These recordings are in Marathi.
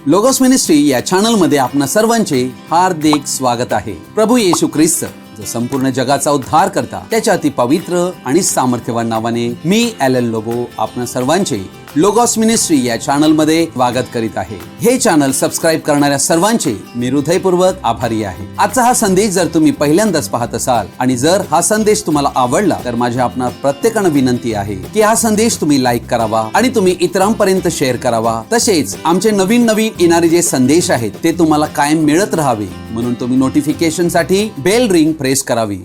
लोगोस मिनिस्ट्री या चॅनल मध्ये आपणा सर्वांचे हार्दिक स्वागत आहे। प्रभू येशू ख्रिस्त जो संपूर्ण जगाचा उद्धार करता त्याच्या अति पवित्र आणि सामर्थ्यवान नावाने मी एलन लोबो आपणा सर्वांचे लोगोस मिनिस्ट्री या चॅनल मध्ये स्वागत करीत आहे। हे चॅनल सबस्क्राइब करणाऱ्या सर्वांचे मी हृदयपूर्वक आभारी आहे। आजचा हा संदेश जर तुम्ही पहिल्यांदाच पाहत असाल आणि जर हा संदेश तुम्हाला आवडला तर माझी आपणा प्रत्येकाने विनंती आहे की हा संदेश तुम्ही लाईक करावा आणि तुम्ही इतरांपर्यंत शेअर करावा। तसेच आमचे नवीन येणारे जे संदेश आहेत ते तुम्हाला कायम मिळत राहावे म्हणून तुम्ही नोटिफिकेशन साठी बेल रिंग प्रेस करावी।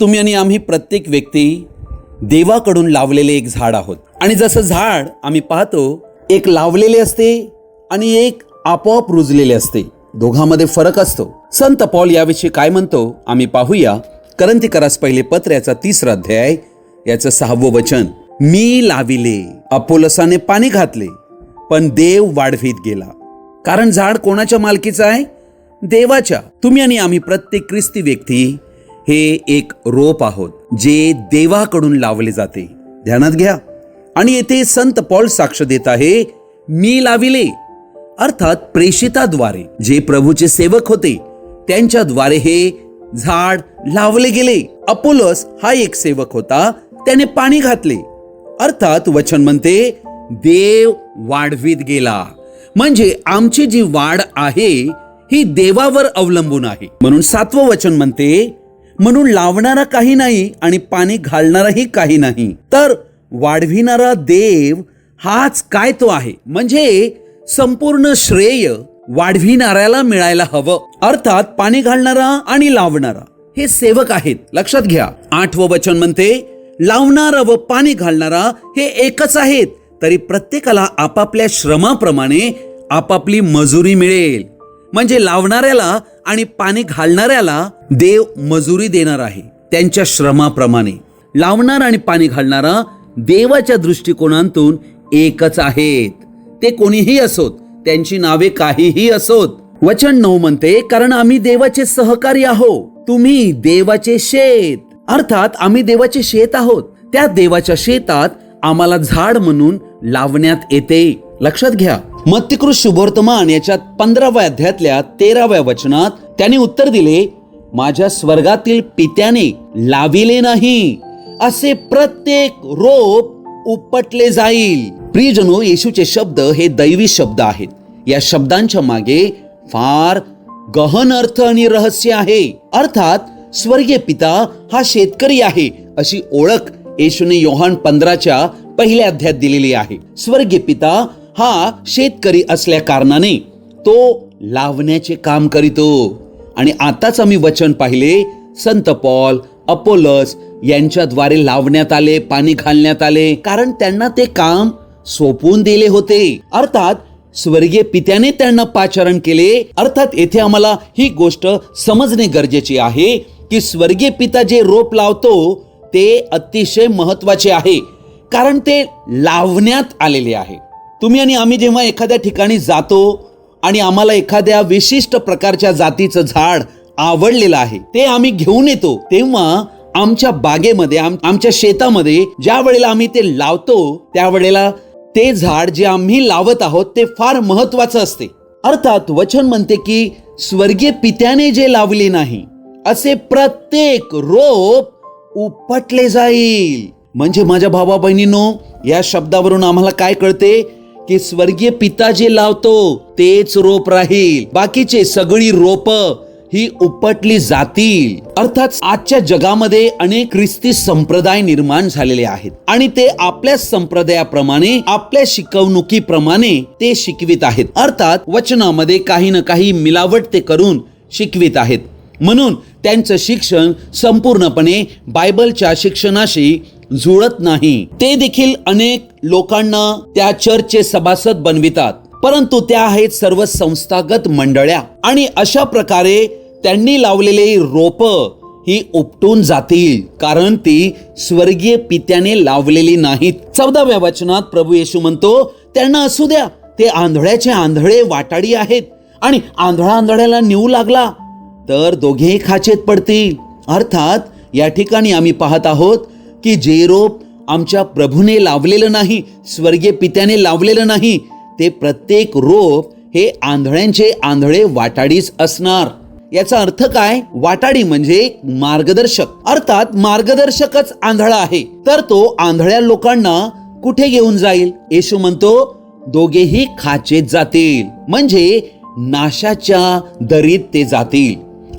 तुम्ही आणि आम्ही प्रत्येक व्यक्ती देवाकडून लावलेले एक झाड आहोत आणि जसं झाड आम्ही पाहतो एक लावलेले असते आणि एक आपोआप रुजलेले असते, दोघांमध्ये फरक असतो। संत पौल याविषयी काय म्हणतो आम्ही पाहूया। करंथीकरास पहिले पत्र याचा 3रा अध्याय याचं 6वं वचन, मी लाविले अपोलोसाने पाणी घातले पण देव वाढवीत गेला। कारण झाड कोणाच्या मालकीचं आहे? देवाच्या। तुम्ही आणि आम्ही प्रत्येक ख्रिस्ती व्यक्ती हे एक रोप आहोत जे देवाकडून लावले जाते, ध्यानात घ्या। आणि येथे संत पौल साक्ष देत आहे, मी लाविले, अर्थात प्रेषिताद्वारे जे प्रभूचे सेवक होते त्यांच्याद्वारे हे झाड लावले गेले। अपोलोस हा एक सेवक होता, त्याने पाणी घातले, अर्थात वचन म्हणते देव वाढवीत गेला। म्हणजे आमची जी वाढ आहे ही देवावर अवलंबून आहे। म्हणून 7वं वचन म्हणते, म्हणून लावणारा काही नाही आणि पाणी घालणाराही काही नाही, तर वाढविणारा देव हाच काय तो आहे। म्हणजे संपूर्ण श्रेय वाढविणाऱ्याला मिळायला हवं, अर्थात पाणी घालणारा आणि लावणारा हे सेवक आहेत, लक्षात घ्या। 8वं वचन म्हणते, लावणारा व पाणी घालणारा हे एकच आहेत, तरी प्रत्येकाला आपापल्या श्रमाप्रमाणे आपापली मजुरी मिळेल। म्हणजे लावणाऱ्याला आणि पाणी घालणाऱ्याला देव मजुरी देणार आहे त्यांच्या श्रमाप्रमाणे। लावणारा आणि पाणी घालणारा देवाच्या दृष्टिकोनातून एकच आहेत, ते कोणीही असोत, त्यांची नावे काहीही असोत। वचन 9 म्हणते, कारण आम्ही देवाचे सहकारी आहोत, तुम्ही देवाचे शेत, अर्थात आम्ही देवाचे शेत आहोत, त्या देवाच्या शेतात आम्हाला झाड म्हणून लावण्यात येते, लक्षात घ्या। मत्तीकृत शुभवर्तमान याच्या 15व्या अध्यायातल्या 13व्या वचनात त्याने उत्तर दिले, माझ्या स्वर्गातील पित्याने लाविले नाही असे प्रत्येक रोप उपटले जाईल। प्रियजनो, येशूचे शब्द हे दैवी शब्द आहेत। या शब्दांच्या मागे फार गहन अर्थ आणि रहस्य आहे। अर्थात स्वर्गीय पिता हा शेतकरी आहे अशी ओळख येशूने योहान 15च्या 1ल्या अध्यायात दिलेली आहे। स्वर्गीय पिता हा शेतकरी असल्या कारणाने तो लावण्याचे काम करीतो। आणि आताच आम्ही वचन पाहिले, संत पौल अपोलोस यांच्याद्वारे लावण्यात आले, पाणी घालण्यात आले, कारण त्यांना ते काम सोपवून दिले होते, अर्थात स्वर्गीय पित्याने त्यांना पाचारण केले। अर्थात येथे आम्हाला ही गोष्ट समजणे गरजेचे आहे की स्वर्गीय पिता जे रोप लावतो ते अतिशय महत्वाचे आहे, कारण ते लावण्यात आलेले आहे। तुम्ही आणि आम्ही जेव्हा एखाद्या ठिकाणी जातो आणि आम्हाला एखाद्या विशिष्ट प्रकारच्या जातीचं झाड आवडलेलं आहे ते आम्ही घेऊन येतो, तेव्हा आमच्या बागेमध्ये आमच्या शेतामध्ये ज्या वेळेला आम्ही ते लावतो त्यावेळेला ते झाड जे आम्ही लावत आहोत ते फार महत्वाचं असते। अर्थात वचन म्हणते की स्वर्गीय पित्याने जे लावले नाही असे प्रत्येक रोप उपटले जाईल। म्हणजे माझ्या भावा बहिणींनो, या शब्दावरून आम्हाला काय कळते की स्वर्गीय पिता जे लावतो तेच रोप राहील, बाकीचे सगळी रोप ही उपटली जातील। अर्थात आजच्या जगामध्ये अनेक ख्रिस्ती संप्रदाय निर्माण झालेले आहेत आणि ते आपल्या संप्रदायाप्रमाणे, आपल्या शिकवणुकीप्रमाणे ते शिकवित आहेत, अर्थात वचनामध्ये काही ना काही मिलावट ते करून शिकवित आहेत। म्हणून त्यांचं शिक्षण संपूर्णपणे बायबलच्या शिक्षणाशी जुळत नाही। ते देखील अनेक लोकांना त्या चर्चचे सभासद बनवितात, परंतु त्या आहेत सर्व संस्थागत मंडळ्या आणि अशा प्रकारे त्यांनी लावलेले रोप ही उपटून जातील, कारण ती स्वर्गीय पित्याने लावलेली नाहीत। 14व्या वचनात प्रभू येशू म्हणतो, त्यांना असू द्या, ते आंधळ्याचे आंधळे वाटाडी आहेत आणि आंधळ्याला नेऊ लागला तर दोघेही खाचेत पडतील. अर्थात या ठिकाणी आम्ही पाहत आहोत की जे रोप आमच्या प्रभूने लावलेलं नाही, स्वर्गीय पित्याने लावलेलं नाही, ते प्रत्येक रोप हे आंधळ्यांचे आंधळे वाटाडीच असणार. याचा अर्थ काय? वाटाडी म्हणजे मार्गदर्शक. अर्थात मार्गदर्शकच आंधळा आहे, तर तो आंधळ्या लोकांना कुठे घेऊन जाईल? येशू म्हणतो दोघेही खाचेत जातील, म्हणजे नाशाच्या दरीत ते जातील.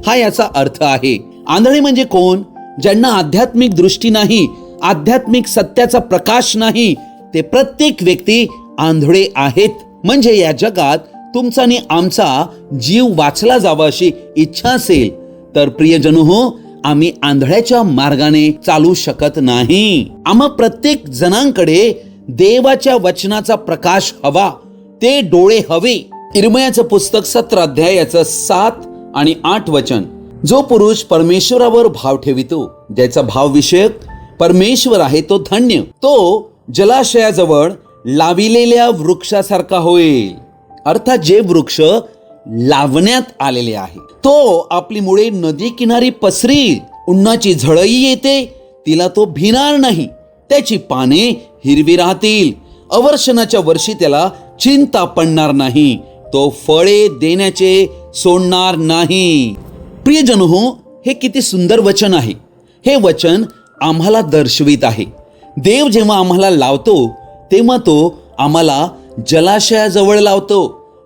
हा याचा अर्थ आहे. आंधळे म्हणजे कोण? ज्यांना आध्यात्मिक दृष्टी नाही, आध्यात्मिक सत्याचा प्रकाश नाही, ते प्रत्येक व्यक्ती आंधळे आहेत. म्हणजे या जगात तुमचा आणि आमचा जीव वाचला जावा अशी इच्छा असेल तर प्रियजनो हो, आम्ही आंधळ्याच्या मार्गाने चालू शकत नाही. आम्हा प्रत्येक जणांकडे देवाच्या वचनाचा प्रकाश हवा, ते डोळे हवे. इर्मयाचं पुस्तक 17 अध्यायाचं 7 आणि 8 वचन. जो पुरुष परमेश्वरावर भाव ठेवितो, ज्याचा भाव विषयक परमेश्वर आहे, तो धन्य. तो जलाशयाजवळ लाविलेल्या वृक्षासारखा होईल. अर्थात जे वृक्ष लावण्यात आलेले आहे, तो आपली मुळे नदी किनारी पसरील. उन्हाची झळही येते, तिला तो भिणार नाही. त्याची पाने हिरवी राहतील. अवर्षणाच्या वर्षी त्याला चिंता पडणार नाही. तो फळे देण्याचे सोडणार नाही. प्रियजन हो, हे किती सुंदर वचन आहे. हे वचन आम्हाला दर्शवित आहे, देव जेव्हा आम्हाला लावतो तेव्हा तो आम्हाला जलाशयाजवळ लावतो,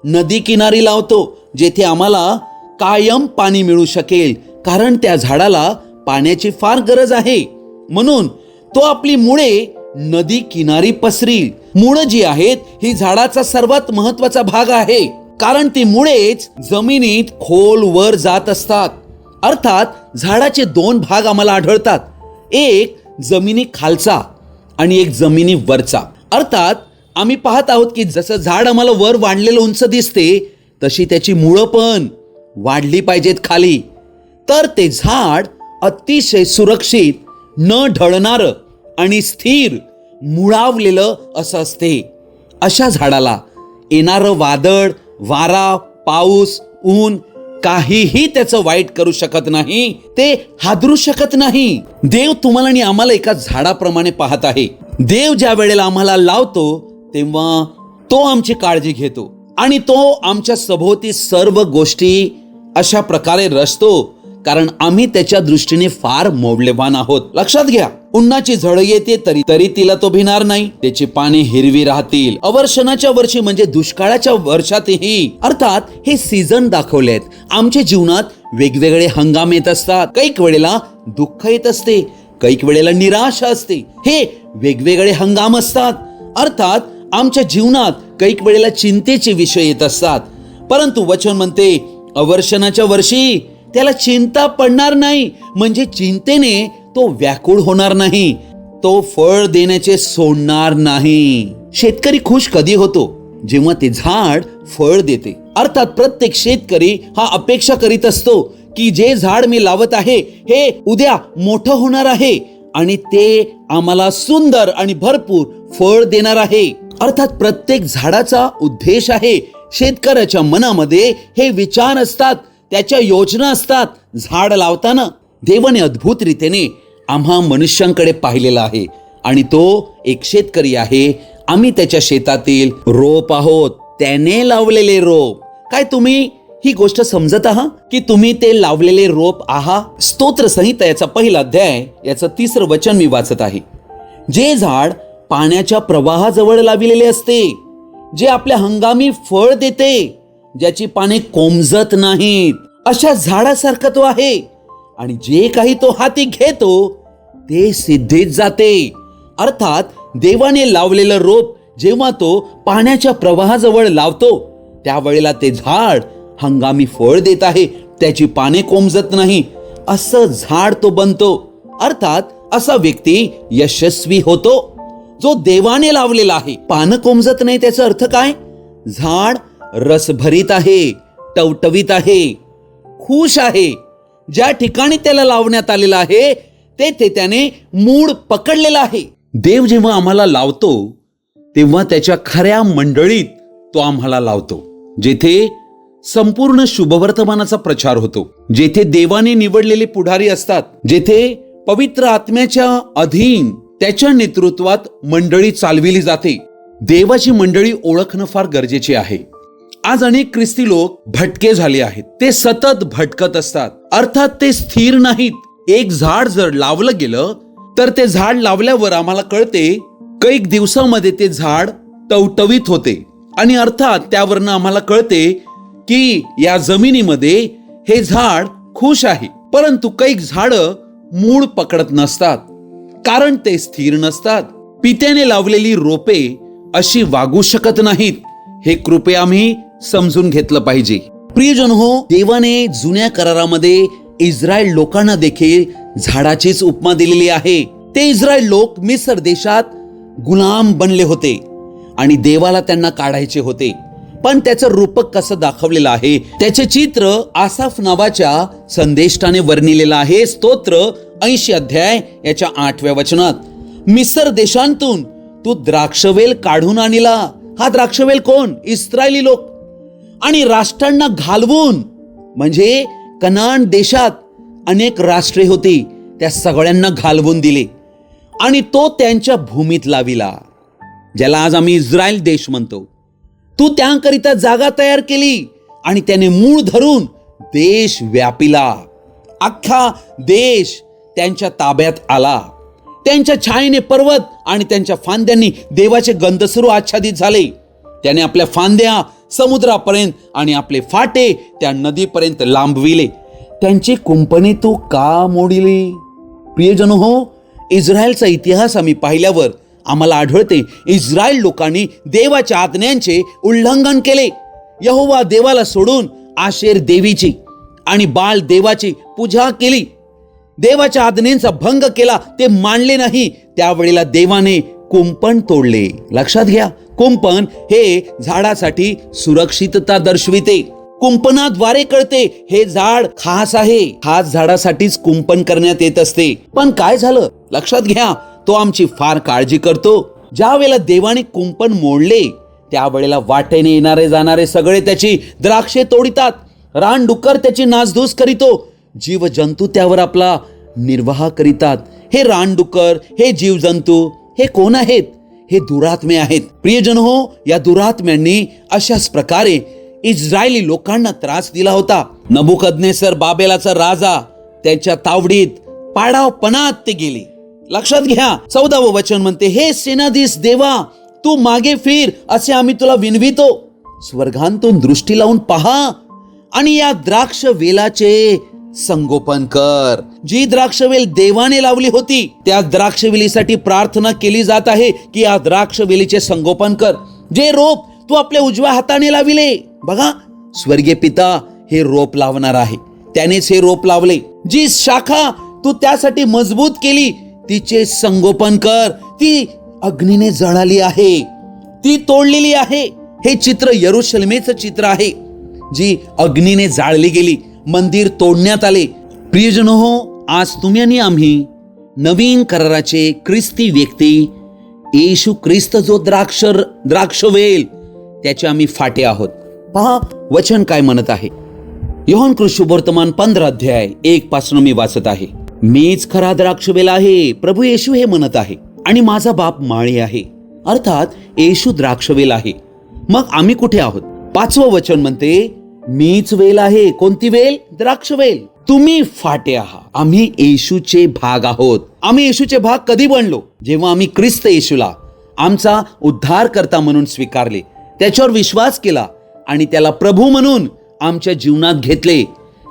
नदी किनारी लावतो, जेथे आम्हाला कायम पाणी मिळू शकेल. कारण त्या झाडाला पाण्याची फार गरज आहे. म्हणून तो आपली मुळे नदी किनारी पसरील. मुळं जी आहेत ही झाडाचा सर्वात महत्वाचा भाग आहे, कारण ती मुळेच जमिनीत खोलवर जात असतात. अर्थात झाडाचे 2 भाग आम्हाला आढळतात, एक जमिनी खालचा आणि एक जमिनी वरचा. अर्थात आम्ही पाहत आहोत की जसं झाड आम्हाला वर वाढलेलं उंच दिसते, तशी त्याची मुळं पण वाढली पाहिजेत खाली, तर ते झाड अतिशय सुरक्षित, न ढळणारं आणि स्थिर मुळावलेलं असं असते. अशा झाडाला येणारं वादळ, वारा, पाऊस, ऊन काहीही त्याचं वाईट करू शकत नाही, ते हादरू शकत नाही. देव तुम्हाला आणि आम्हाला एका झाडाप्रमाणे पाहत आहे. देव ज्या वेळेला आम्हाला लावतो तेव्हा तो आमची काळजी घेतो आणि तो आमच्या सभोवती सर्व गोष्टी अशा प्रकारे रचतो, कारण आम्ही त्याच्या दृष्टीने फार मौल्यवान आहोत. लक्षात घ्या, उन्हाची झळ येते तरी तिला तो भिणार नाही. त्याची पाने हिरवी राहतील. अवर्षणाच्या वर्षी म्हणजे दुष्काळाच्या वर्षातही, अर्थात हे सीझन दाखवलेत. आमच्या जीवनात वेगवेगळे हंगाम येत असतात. कैक वेळेला दुःख येत असते, कैक वेळेला निराशा असते. हे वेगवेगळे हंगाम असतात. अर्थात आमच्या जीवनात कैक वेळेला चिंतेचे विषय येत असतात. परंतु वचन म्हणते अवर्षणाच्या वर्षी त्याला चिंता पडणार नाही, म्हणजे चिंतेने तो व्याकुळ होणार नाही, तो फळ देण्याचे सोडणार नाही. शेतकरी खुश कधी होतो? जेव्हा ते झाड फळ देते. अर्थात प्रत्येक शेतकरी हा अपेक्षा करीत असतो की जे झाड मी लावत आहे हे उद्या मोठं होणार आहे आणि ते आम्हाला सुंदर आणि भरपूर फळ देणार आहे. अर्थात प्रत्येक झाडाचा उद्देश आहे. शेतकऱ्याच्या मनामध्ये हे विचार असतात, त्याच्या योजना असतात. झाड लावताना देवाने अद्भुत रीतीने आम्हा मनुष्यांकडे पाहिलेला आहे आणि तो एक शेतकरी आहे. आम्ही त्याच्या शेतातील रोप आहोत, त्याने लावलेले रोप. काय तुम्ही ही गोष्ट समजत आहात की तुम्ही ते लावलेले रोप आहात? स्तोत्र संहिता याचा 1 अध्याय याचं 3 वचन मी वाचत आहे. जे झाड पाण्याच्या प्रवाहाजवळ लावलेले असते, जे आपल्या हंगामी फळ देते, ज्याची पाने कोमजत नाहीत, अशा झाडासारखा तो आहे. आणि जे काही तो हाती घेतो ते सिद्धीत जाते. अर्थात देवाने लावलेलं रोप जेव्हा तो पाण्याच्या प्रवाहाजवळ लावतो त्यावेळेला ते झाड हंगामी फळ देत आहे, त्याची पाने कोमजत नाही, असं झाड तो बनतो. अर्थात असा व्यक्ती यशस्वी होतो जो देवाने लावलेला आहे. पानं कोमजत नाही त्याचा अर्थ काय? झाड रसभरीत आहे, टवटवीत आहे, खुश आहे. ज्या ठिकाणी त्याला लावण्यात आलेला आहे तेथे त्याने मूळ पकडलेला आहे. देव जेव्हा आम्हाला लावतो तेव्हा त्याच्या खऱ्या मंडळीत तो आम्हाला लावतो, जेथे संपूर्ण शुभवर्तमानाचा प्रचार होतो. जेथे देवाने निवडलेले पुढारी असतात, जेथे पवित्र आत्म्याच्या अधीन त्याच्या नेतृत्वात मंडळी चालविली जाते, देवाची मंडळी ओळखणं फार गरजेचे आहे. आज अनेक ख्रिस्ती लोक भटके झाले आहेत. ते सतत भटकत असतात, अर्थात ते स्थिर नाहीत. एक झाड जर लावलं गेलं तर ते झाड लावल्यावर आम्हाला कळते कैक दिवसामध्ये ते झाड टवटवीत होते, आणि अर्थात त्यावरनं आम्हाला कळते की या जमिनीमध्ये हे झाड खुश आहे. परंतु कैक झाडं मूळ पकडत नसतात, कारण ते स्थिर नसतात. पित्याने लावलेली रोपे अशी वागू शकत नाहीत. हे कृपया आम्ही समजून घेतलं पाहिजे. प्रियजन हो, देवाने जुन्या करारामध्ये इस्रायल लोकांना देखील झाडाचीच उपमा दिलेली आहे. ते इस्रायल लोक मिस्र देशात गुलाम बनले होते आणि देवाला त्यांना काढायचे होते. पण त्याचं रूपक कसं दाखवलेलं आहे, त्याचे चित्र आसाफ नावाच्या संदेष्टाने वर्णिलेलं आहे. स्तोत्र 80 अध्याय याच्या 8व्या वचनात, मिस्र देशांतून तू द्राक्षवेल काढून आणला. हा द्राक्षवेल कोण? इस्रायली लोक. आणि राष्ट्रांना घालवून, म्हणजे कनान देशात अनेक राष्ट्रे होती, त्या सगळ्यांना घालवून दिले आणि तो त्यांच्या भूमीत लाविला, ज्याला आज आम्ही इस्रायल देश म्हणतो. तू त्याकरिता जागा तयार केली आणि त्याने मूळ धरून देश व्यापिला. अख्खा देश त्यांच्या ताब्यात आला. त्यांच्या छायेने पर्वत आणि त्यांच्या फांद्यांनी देवाचे गंधसरू आच्छादित झाले. त्याने आपल्या फांद्या समुद्रापर्यंत आणि आपले फाटे त्या नदीपर्यंत लांबविले. त्यांची कुंपणे तू का मोडिली? प्रियजन हो, इस्रायलचा इतिहास आम्ही पाहिल्यावर आम्हाला आढळते इस्रायल लोकांनी देवाच्या आज्ञांचे उल्लंघन केले. यहोवा देवाला सोडून आशेर देवीची आणि बाल देवाची पूजा केली. देवाच्या आज्ञांचा भंग केला, ते मानले नाही. त्यावेळेला देवाने कुंपण तोडले. लक्षात घ्या, कुंपण हे झाडासाठी सुरक्षितता दर्शविते. कुंपणाद्वारे कळते हे झाड खास आहे. खास झाडासाठीच कुंपण करण्यात येत असते. पण काय झालं लक्षात घ्या, तो आमची फार काळजी करतो. ज्या वेळेला देवाने कुंपण मोडले, त्यावेळेला वाटेने येणारे जाणारे सगळे त्याची द्राक्षे तोडितात. रानडुक्कर त्याची नासधूस करीतो. जीवजंतू त्यावर आपला निर्वाह करीतात. हे रानडुक्कर, हे जीवजंतू, हे कोण आहेत? हे दुरात्मे आहेत. प्रियजन हो, या दुरात्म्यांनी अशाच प्रकारे इस्रायली लोकांना त्रास दिला होता. नबुकदनेसर बाबेलाचा राजा, त्यांच्या तावडीत पाडावपणात ते गेले. लक्षात घ्या, 14वं वचन म्हणते, हे सेनाधीश देवा, तू मागे फिर, असे आम्ही तुला विनवितो. स्वर्गांतून दृष्टी लावून पहा आणि या द्राक्ष वेलाचे संगोपन कर. जी द्राक्षवेल देवाने लावली होती, त्या द्राक्षवेलीसाठी प्रार्थना केली जात आहे की या द्राक्षवेलीचे संगोपन कर. जे रोप तू आपल्या उजव्या हाताने लाविले, बघा, स्वर्गीय पिता हे रोप लावणार आहे. त्यानेच हे रोप लावले. जी शाखा तू त्यासाठी मजबूत केली, तिचे संगोपन कर. ती अग्नीने जळाली आहे, ती तोडलेली आहे. हे चित्र यरुशलेमेचं चित्र आहे, जी अग्नीने जाळली गेली. मंदिर तोडण्यात आले. प्रियजन हो, आज तुम्ही आणि आम्ही नवीन कराराचे ख्रिस्ती व्यक्ती, येशू ख्रिस्त जो द्राक्षवेल, त्याचे आम्ही फाटे आहोत. पहा वचन काय म्हणत आहे. योहान शुभवर्तमान 15 अध्याय 1 पासून मी वाचत आहे. मीच खरा द्राक्षवेल आहे, प्रभू येशू हे म्हणत आहे, आणि माझा बाप माळी आहे. अर्थात येशू द्राक्षवेल आहे. मग आम्ही कुठे आहोत? 5वं वचन म्हणते, मीच वेल आहे. कोणती वेल? द्राक्षवेल. तुम्ही फाटे आहात. आम्ही येशूचे भाग आहोत. आम्ही येशूचे भाग कधी बनलो? जेव्हा आम्ही ख्रिस्त येशूला आमचा उद्धारकर्ता म्हणून स्वीकारले, त्याच्यावर विश्वास केला आणि त्याला प्रभू म्हणून आमच्या जीवनात घेतले.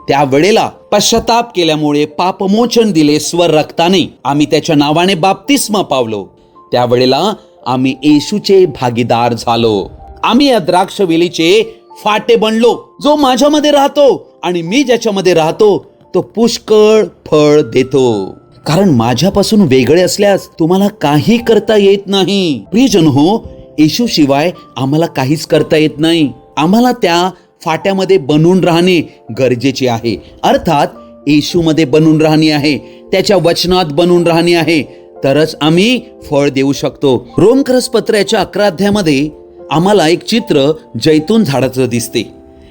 त्यावेळेला पश्चाताप केल्यामुळे पापमोचन दिले स्वरक्ताने. आम्ही त्याच्या नावाने बाप्तिस्मा पावलो. त्यावेळेला आम्ही येशूचे भागीदार झालो. आम्ही या द्राक्षवेलीचे फाटे बनलो. जो माझ्यामध्ये राहतो आणि मी ज्याच्यामध्ये राहतो, तो पुष्कळ फळ देतो. कारण माझ्यापासून वेगळे असल्यास तुम्हाला काही करता येत नाही. प्रियजन हो, येशू शिवाय आम्हाला काहीच करता येत नाही. आम्हाला त्या फाट्यामध्ये बनून राहणे गरजेचे आहे. अर्थात येशूमध्ये बनून राहणे आहे, त्याच्या वचनात बनून राहणे आहे, तरच आम्ही फळ देऊ शकतो. रोमकरस पत्राच्या 11 अध्यायामध्ये आम्हाला एक चित्र जैतून झाडाचं दिसते.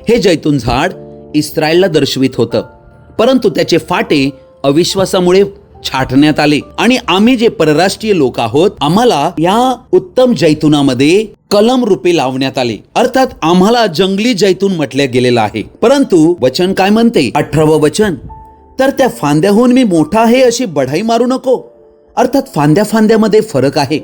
हे जैतून झाड इस्रायलला दर्शवित होतं, परंतु त्याचे फाटे अविश्वासामुळे छाटण्यात आले आणि आम्ही जे परराष्ट्रीय लोक आहोत आम्हाला या उत्तम जैतुनामध्ये कलम रूपे लावण्यात आले, अर्थात आम्हाला जंगली जैतून म्हटले गेलेलं आहे. परंतु वचन काय म्हणते, 18वं वचन, तर त्या फांद्याहून मी मोठा आहे अशी बढाई मारू नको. अर्थात फांद्यामध्ये फरक आहे.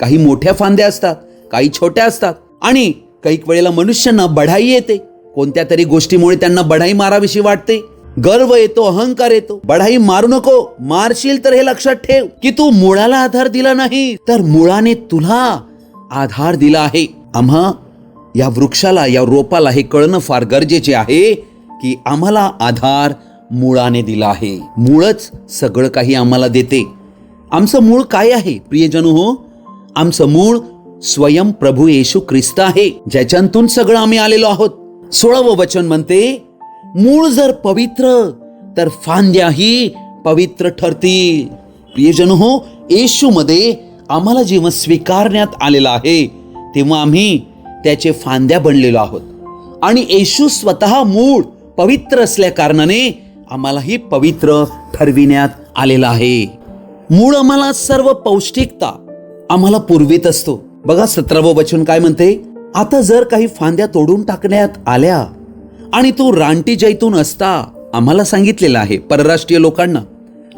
काही मोठ्या फांद्या असतात, काही छोट्या असतात आणि काही वेळेला मनुष्यांना बढाई येते. कोणत्या तरी गोष्टीमुळे त्यांना बढाई माराविषयी वाटते, गर्व येतो, अहंकार येतो. बढाई मारू नको. मारशील तर हे लक्षात ठेव की तू मुळाला आधार दिला नाही, तर मुळाने तुला आधार दिला आहे. आम्हा या वृक्षाला, या रोपाला हे कळणं फार गरजेचे आहे की आम्हाला आधार मुळाने दिला आहे. मूळच सगळं काही आम्हाला देते. आमचं मूळ काय आहे प्रियजनो हो? आमचं मूळ स्वयं प्रभू येशू ख्रिस्त आहे, ज्याच्यातून सगळं आम्ही आलेलो आहोत. 16वं वचन म्हणते, मूळ जर पवित्र तर फांद्याही पवित्र ठरतील. प्रियजन हो, येशू मध्ये आम्हाला जेव्हा स्वीकारण्यात आलेला आहे तेव्हा आम्ही त्याचे फांद्या बनलेलो आहोत आणि येशू स्वतः मूळ पवित्र असल्या कारणाने आम्हालाही पवित्र ठरविण्यात आलेला आहे. मूळ आम्हाला सर्व पौष्टिकता आम्हाला पुरवित असतो. बघा 17वं वचन काय म्हणते, आता जर काही फांद्या तोडून टाकण्यात आल्या आणि तू रानटी जैतून असता, आम्हाला सांगितलेलं आहे परराष्ट्रीय लोकांना,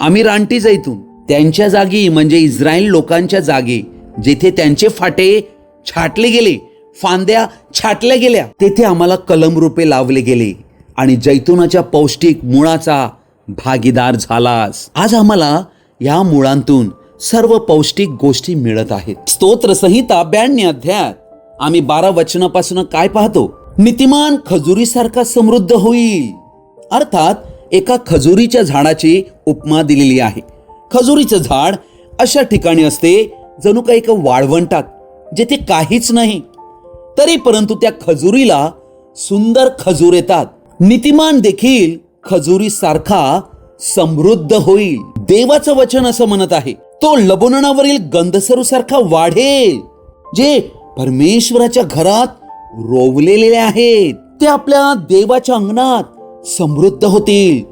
आम्ही रानटी जैतून, त्यांच्या जागी म्हणजे इस्रायल लोकांच्या जागी जेथे त्यांचे फाटे छाटले गेले, फांद्या छाटल्या गेल्या, तेथे आम्हाला कलम रूपे लावले गेले आणि जैतूनाच्या पौष्टिक मुळाचा भागीदार झालास. आज आम्हाला या मुळांतून सर्व पौष्टिक गोष्टी मिळत आहेत. स्तोत्र संहिता 92 अध्यायात आम्ही 12 वचनापासून काय पाहतो, नीतिमान खजुरीसारखा समृद्ध होईल. अर्थात एका खजुरीच्या झाडाची उपमा दिलेली आहे. खजुरीचं झाड अशा ठिकाणी असते जणू काही एका वाळवंटात, जेथे काहीच नाही, तरी परंतु त्या खजुरीला सुंदर खजूर येतात. नीतिमान देखील खजुरीसारखा समृद्ध होईल. देवाचं वचन असं म्हणत आहे, तो लबोननावरील गंधसरूसारखा वाढेल. जे परमेश्वराच्या घरात रोवलेले आहेत ते आपल्या देवाच्या अंगणात समृद्ध होतील.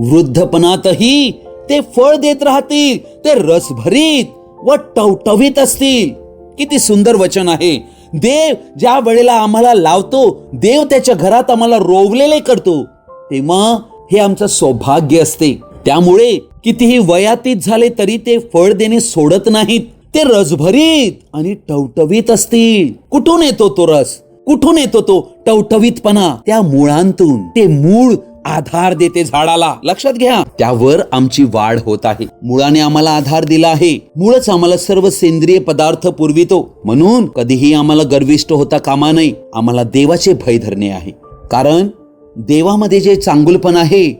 वृद्धपणातही ते फळ देत राहतील, ते रसभरीत व टवटवीत असतील. किती सुंदर वचन आहे. देव ज्या वेळेला आम्हाला लावतो, देव त्याच्या घरात आम्हाला रोवलेले करतो, तेव्हा हे आमचं सौभाग्य असते. त्यामुळे कितीही वयातीत झाले तरी ते फळ देणे सोडत नाहीत. ते रसभरीत आणि टवटवीत असतील. कुठून येतो तो रस, कुठून येतो तो टवटवीतपणा? त्या मुळांतून. ते मूळ आधार देते झाडाला. लक्षात घ्या, त्यावर आमची वाढ होत आहे. मुळाने आम्हाला आधार दिला आहे. मुळच आम्हाला सर्व सेंद्रिय पदार्थ पुरवितो. म्हणून कधीही आम्हाला गर्विष्ठ होता कामा नये. आम्हाला देवाचे भय धरणे आहे, कारण देवामध्ये जे चांगुलपण आहे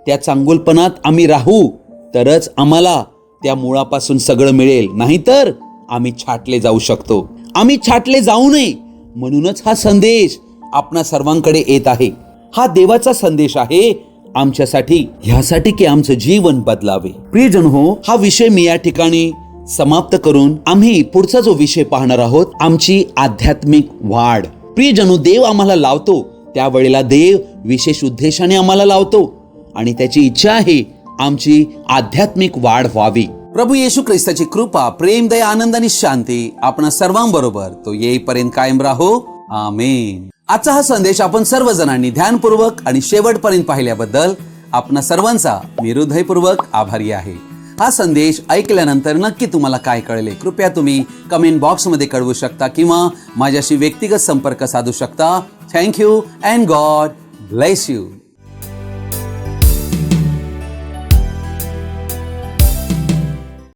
त्या चांगुलपणात आम्ही राहू तरच आम्हाला त्या मुळापासून सगळं मिळेल. नाहीतर आम्ही छाटले जाऊ शकतो. आम्ही छाटले जाऊ नये म्हणूनच हा संदेश आपणा सर्वांकडे येत आहे. हा देवाचा संदेश आहे आमच्यासाठी, ह्यासाठी की आमचं जीवन बदलावे. प्रियजन हो, हा विषय मी या ठिकाणी समाप्त करून आम्ही पुढचा जो विषय पाहणार आहोत, आमची आध्यात्मिक वाढ. प्रियजनो, देव आम्हाला लावतो त्यावेळेला देव विशेष उद्देशाने आम्हाला लावतो आणि त्याची इच्छा आहे आमची आध्यात्मिक वाढ व्हावी. प्रभू येशू ख्रिस्ताची कृपा, प्रेम, दया, आनंद आणि शांती आपण सर्वांबरोबर तो येईपर्यंत कायम राहो. आमेन. आजचा हा संदेश आपण सर्वजणांनी ध्यानपूर्वक आणि शेवटपर्यंत पाहिल्याबद्दल आपण सर्वांचा मी हृदयपूर्वक आभारी आहे. हा संदेश ऐकल्यानंतर नक्की तुम्हाला काय कळले, कृपया तुम्ही कमेंट बॉक्समध्ये कळवू शकता किंवा माझ्याशी व्यक्तिगत संपर्क साधू शकता. Thank you and God bless you.